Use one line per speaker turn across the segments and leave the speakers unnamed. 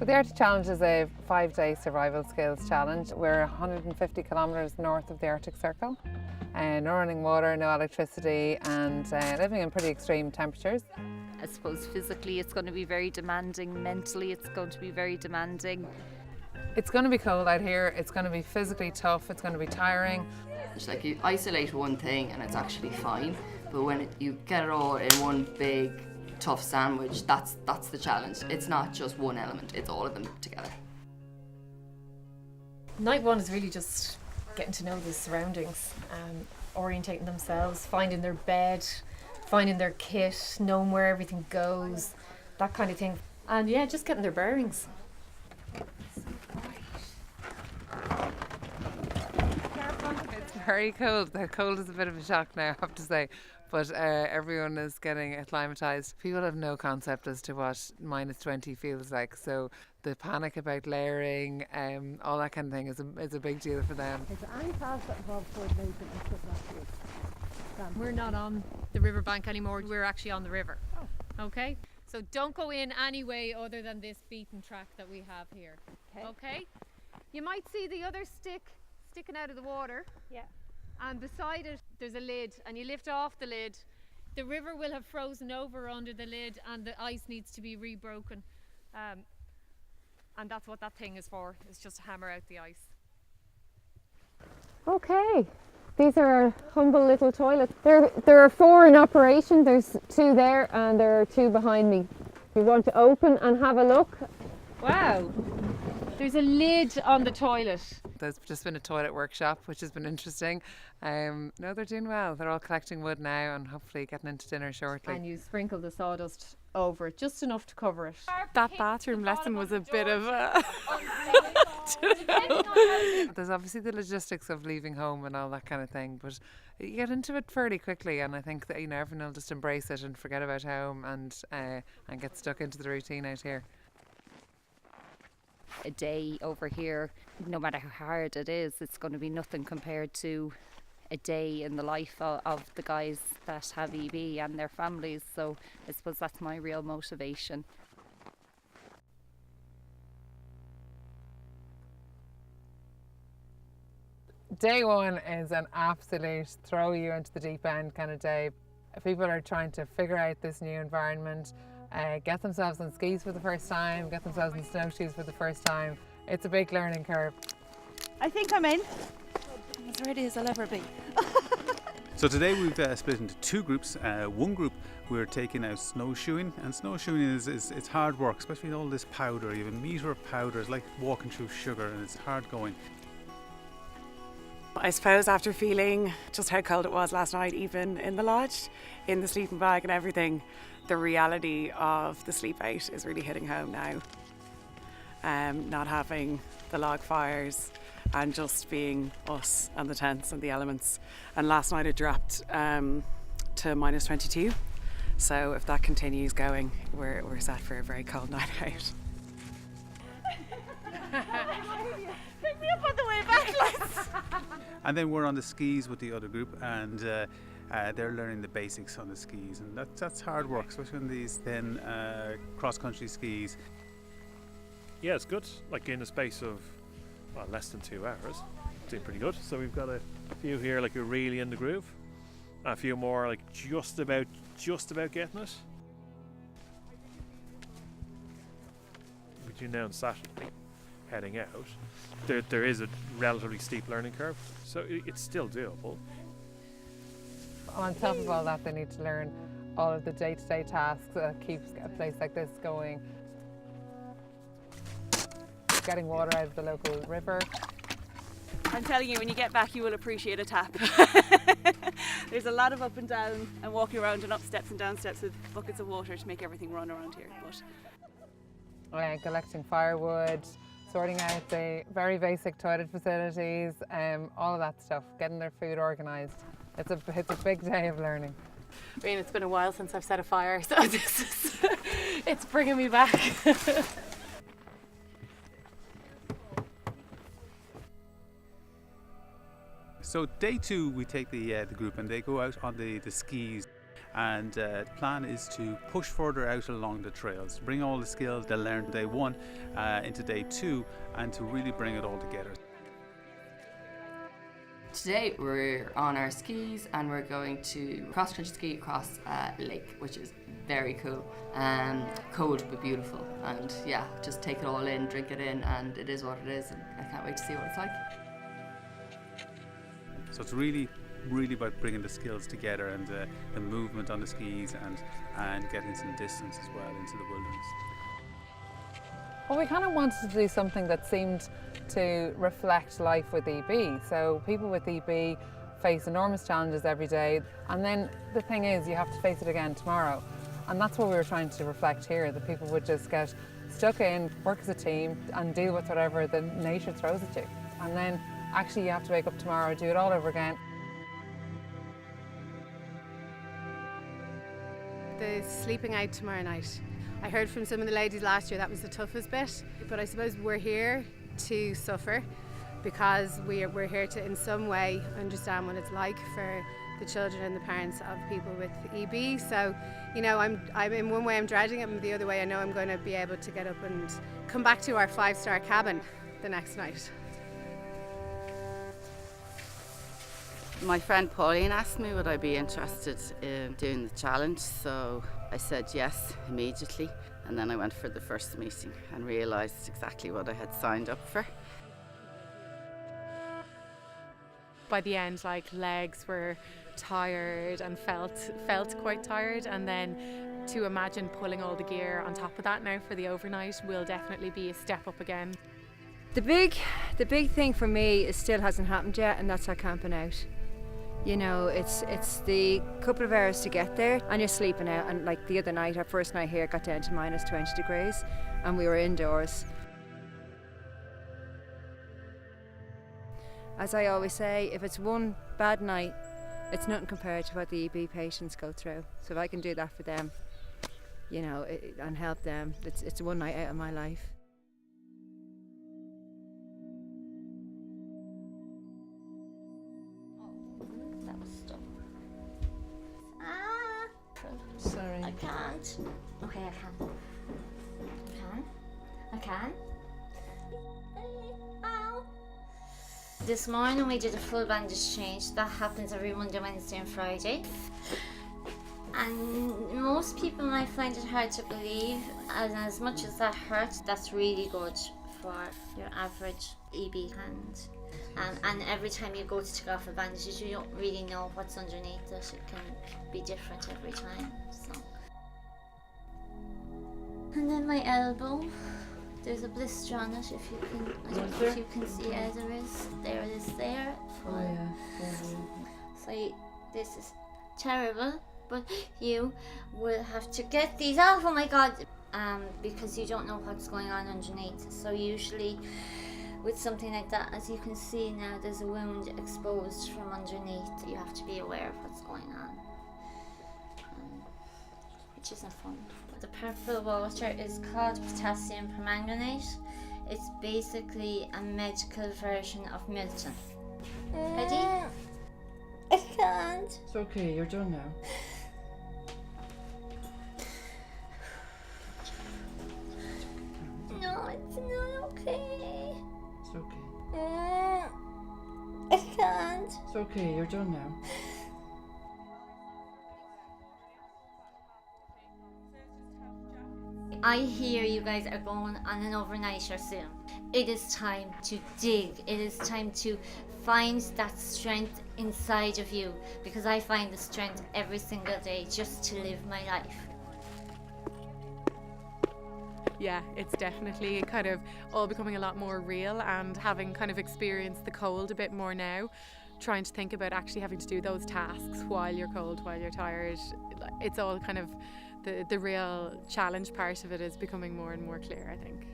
So the Arctic Challenge is a 5-day survival skills challenge. We're 150 kilometres north of the Arctic Circle. No running water, no electricity, and living in pretty extreme temperatures.
I suppose physically it's going to be very demanding, mentally it's going to be very demanding.
It's going to be cold out here, it's going to be physically tough, it's going to be tiring.
It's like you isolate one thing and it's actually fine, but when you get it all in one big tough sandwich, that's the challenge. It's not just one element, it's all of them together.
Night one is really just getting to know the surroundings, orientating themselves, finding their bed, finding their kit, knowing where everything goes, that kind of thing. And yeah, just getting their bearings.
It's very cold. The cold is a bit of a shock now, I have to say. But everyone is getting acclimatised. People have no concept as to what -20 feels like. So the panic about layering, all that kind of thing is a big deal for them.
Is there any tasks that involve coordination and stuff like this?
We're not on the riverbank anymore, we're actually on the river. Okay? So don't go in any way other than this beaten track that we have here. Okay? You might see the other stick sticking out of the water.
Yeah.
And beside it there's a lid, and you lift off the lid. The river will have frozen over under the lid and the ice needs to be rebroken. And that's what that thing is for, is just to hammer out the ice.
Okay, these are our humble little toilets. There are 4 in operation. There's 2 there and there are 2 behind me. We want to open and have a look.
Wow! There's a lid on the toilet.
There's just been a toilet workshop, which has been interesting. No, they're doing well. They're all collecting wood now and hopefully getting into dinner shortly.
And you sprinkle the sawdust over it, just enough to cover it.
That bathroom lesson was a bit of a...
There's obviously the logistics of leaving home and all that kind of thing, but you get into it fairly quickly, and I think that everyone will just embrace it and forget about home and get stuck into the routine out here.
A day over here, no matter how hard it is, it's going to be nothing compared to a day in the life of the guys that have EB and their families. So I suppose that's my real motivation.
Day one is an absolute throw you into the deep end kind of day. People are trying to figure out this new environment, get themselves on skis for the first time, get themselves in snowshoes for the first time. It's a big learning curve.
I think I'm in.
I'm as ready as I'll ever be.
So today we've split into 2 groups. One group we're taking out snowshoeing, and snowshoeing it's hard work, especially with all this powder. You have a metre of powder. It's like walking through sugar, and it's hard going.
I suppose after feeling just how cold it was last night, even in the lodge, in the sleeping bag and everything, the reality of the sleep out is really hitting home now. Not having the log fires and just being us and the tents and the elements. And last night it dropped to -22. So if that continues going, we're set for a very cold night out.
Pick me up on the way back, lads.
And then we're on the skis with the other group, and they're learning the basics on the skis, and that's hard work, especially on these thin cross-country skis.
Yeah, it's good. Like in the space of less than 2 hours, doing pretty good. So we've got a few here like we're really in the groove, a few more like just about getting it. Between now and Saturday, heading out, there is a relatively steep learning curve, so it's still doable.
On top of all that, they need to learn all of the day-to-day tasks that keeps a place like this going. Getting water out of the local river.
I'm telling you, when you get back, you will appreciate a tap. There's a lot of up and down and walking around and up steps and down steps with buckets of water to make everything run around here. But
Collecting firewood, sorting out the very basic toilet facilities, all of that stuff, getting their food organised. It's a big day of learning.
I mean, it's been a while since I've set a fire, so it's bringing me back.
So day 2 we take the group and they go out on the skis, and the plan is to push further out along the trails, bring all the skills they learned day 1 into day 2, and to really bring it all together.
Today we're on our skis and we're going to cross-country ski across a lake, which is very cool. Cold but beautiful, and yeah, just take it all in, drink it in, and it is what it is, and I can't wait to see what it's like.
So it's really about bringing the skills together and the movement on the skis and getting some distance as well into the wilderness.
Well, we kind of wanted to do something that seemed to reflect life with EB. So people with EB face enormous challenges every day, and then the thing is you have to face it again tomorrow. And that's what we were trying to reflect here, that people would just get stuck in, work as a team and deal with whatever the nature throws at you. And then actually you have to wake up tomorrow, do it all over again.
The sleeping out tomorrow night. I heard from some of the ladies last year that was the toughest bit, but I suppose we're here to suffer because we're here to in some way understand what it's like for the children and the parents of people with EB. So, you know, I'm in one way I'm dreading it, and the other way I know I'm going to be able to get up and come back to our 5-star cabin the next night.
My friend Pauline asked me would I be interested in doing the challenge, so I said yes immediately, and then I went for the first meeting and realised exactly what I had signed up for.
By the end, like, legs were tired and felt quite tired, and then to imagine pulling all the gear on top of that now for the overnight will definitely be a step up again.
The big thing for me is still hasn't happened yet, and that's our camping out. You know, it's the couple of hours to get there and you're sleeping out, and like the other night, our first night here got down to minus 20 degrees and we were indoors. As I always say, if it's one bad night, it's nothing compared to what the EB patients go through. So if I can do that for them, you know, and help them, it's one night out of my life.
Sorry. I can't. Okay, I can. I can. Ow. This morning we did a full bandage change. That happens every Monday, Wednesday and Friday. And most people might find it hard to believe, and as much as that hurts, that's really good for your average EB hand. And every time you go to take off a bandage, you don't really know what's underneath it. It can be different every time. So. And then my elbow, there's a blister on it. If you can, I don't know if you can see. Yeah, there is. There it is. There.
Oh yeah.
So this is terrible, but you will have to get these off. Oh my God. Because you don't know what's going on underneath. So usually, with something like that, as you can see now, there's a wound exposed from underneath. You have to be aware of what's going on, which isn't fun. The purple water is called potassium permanganate. It's basically a medical version of Milton. Ready? I can't.
It's okay, you're done now.
No, it's not okay.
It's okay.
I can't.
It's okay, you're done now.
I hear you guys are going on an overnighter soon. It is time to dig. It is time to find that strength inside of you, because I find the strength every single day just to live my life.
Yeah, it's definitely kind of all becoming a lot more real, and having kind of experienced the cold a bit more now, trying to think about actually having to do those tasks while you're cold, while you're tired. It's all kind of the real challenge part of it is becoming more and more clear, I think.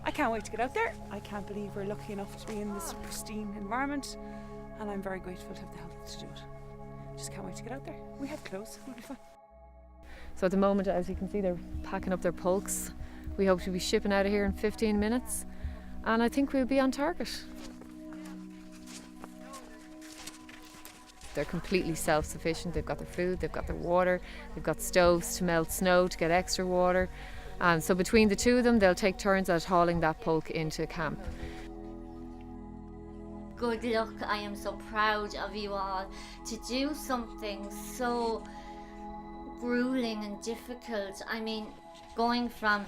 I can't wait to get out there. I can't believe we're lucky enough to be in this pristine environment, and I'm very grateful to have the health to do it. Just can't wait to get out there. We have clothes, it'll be fun.
So at the moment, as you can see, they're packing up their pulks. We hope to be shipping out of here in 15 minutes, and I think we'll be on target. They're completely self-sufficient. They've got their food, they've got their water, they've got stoves to melt snow to get extra water. And so between the two of them, they'll take turns at hauling that pulk into camp.
Good luck. I am so proud of you all to do something so grueling and difficult. I mean, going from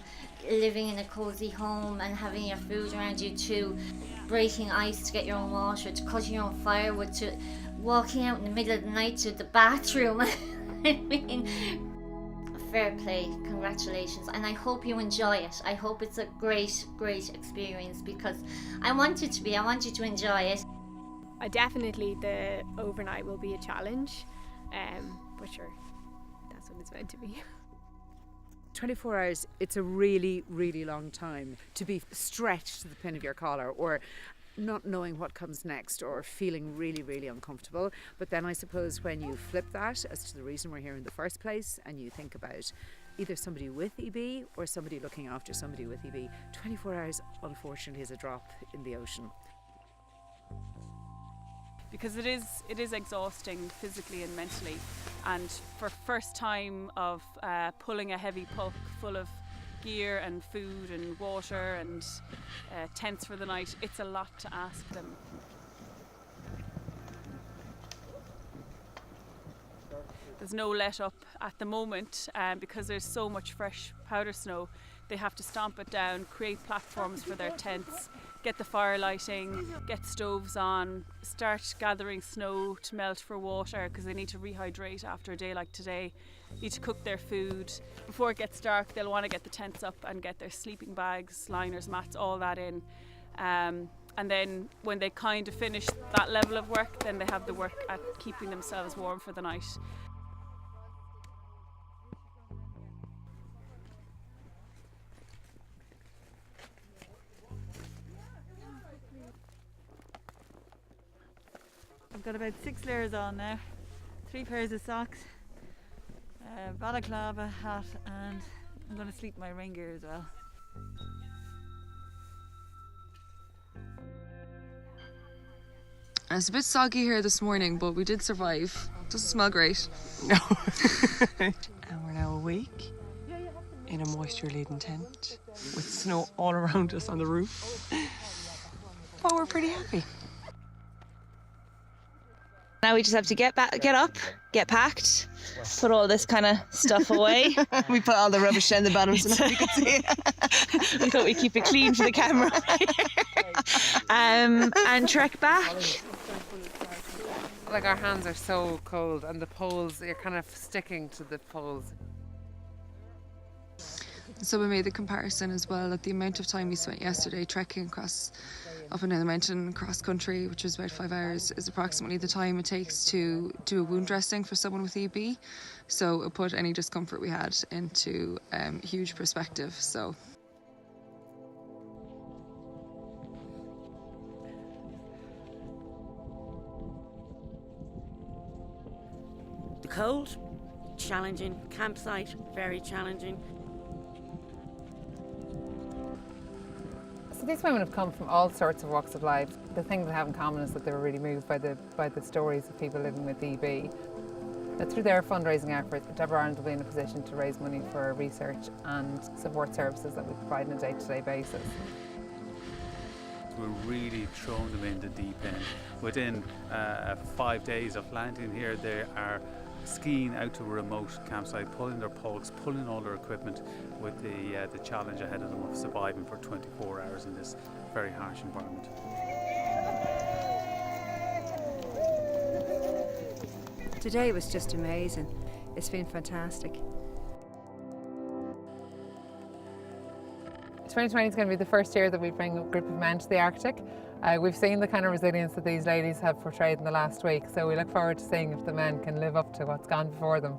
living in a cozy home and having your food around you to breaking ice to get your own water, to cutting your own firewood, to walking out in the middle of the night to the bathroom. I mean, fair play, congratulations, and I hope you enjoy it. I hope it's a great experience, because I want you to enjoy it.
Definitely the overnight will be a challenge, but sure, that's what it's meant to be.
24 hours, it's a really, really long time to be stretched to the pin of your collar, or not knowing what comes next, or feeling really, really uncomfortable. But then I suppose when you flip that as to the reason we're here in the first place, and you think about either somebody with EB or somebody looking after somebody with EB, 24 hours unfortunately is a drop in the ocean.
Because it is exhausting physically and mentally, and for first time of pulling a heavy pulk full of gear and food and water and tents for the night, it's a lot to ask them. There's no let up at the moment because there's so much fresh powder snow. They have to stomp it down, create platforms for their tents, get the fire lighting, get stoves on, start gathering snow to melt for water because they need to rehydrate after a day like today, need to cook their food. Before it gets dark, they'll want to get the tents up and get their sleeping bags, liners, mats, all that in. And then when they kind of finish that level of work, then they have the work at keeping themselves warm for the night.
I've got about 6 layers on now, 3 pairs of socks, balaclava, hat, and I'm going to sleep in my rain gear as well.
It's a bit soggy here this morning, but we did survive. Doesn't smell great.
No. And we're now awake in a moisture-laden tent with snow all around us on the roof. But we're pretty happy.
Now we just have to get up, get packed, put all this kind of stuff away.
We put all the rubbish down the bottom so nobody could see it.
We thought we'd keep it clean for the camera. And trek back.
Like, our hands are so cold, and the poles, you're kind of sticking to the poles.
So we made the comparison as well, like the amount of time we spent yesterday trekking across up and down the mountain cross country, which was about 5 hours, is approximately the time it takes to do a wound dressing for someone with EB. So it put any discomfort we had into huge perspective. So
the cold, challenging. Campsite, very challenging.
So these women have come from all sorts of walks of life. The thing they have in common is that they were really moved by the stories of people living with EB. Now, through their fundraising efforts, DEBRA Ireland will be in a position to raise money for research and support services that we provide on a day-to-day basis.
We're really throwing them in the deep end. Within 5 days of landing here, they are skiing out to a remote campsite, pulling their pulks, pulling all their equipment, with the challenge ahead of them of surviving for 24 hours in this very harsh environment.
Today was just amazing. It's been fantastic.
2020 is going to be the first year that we bring a group of men to the Arctic. We've seen the kind of resilience that these ladies have portrayed in the last week, so we look forward to seeing if the men can live up to what's gone before them.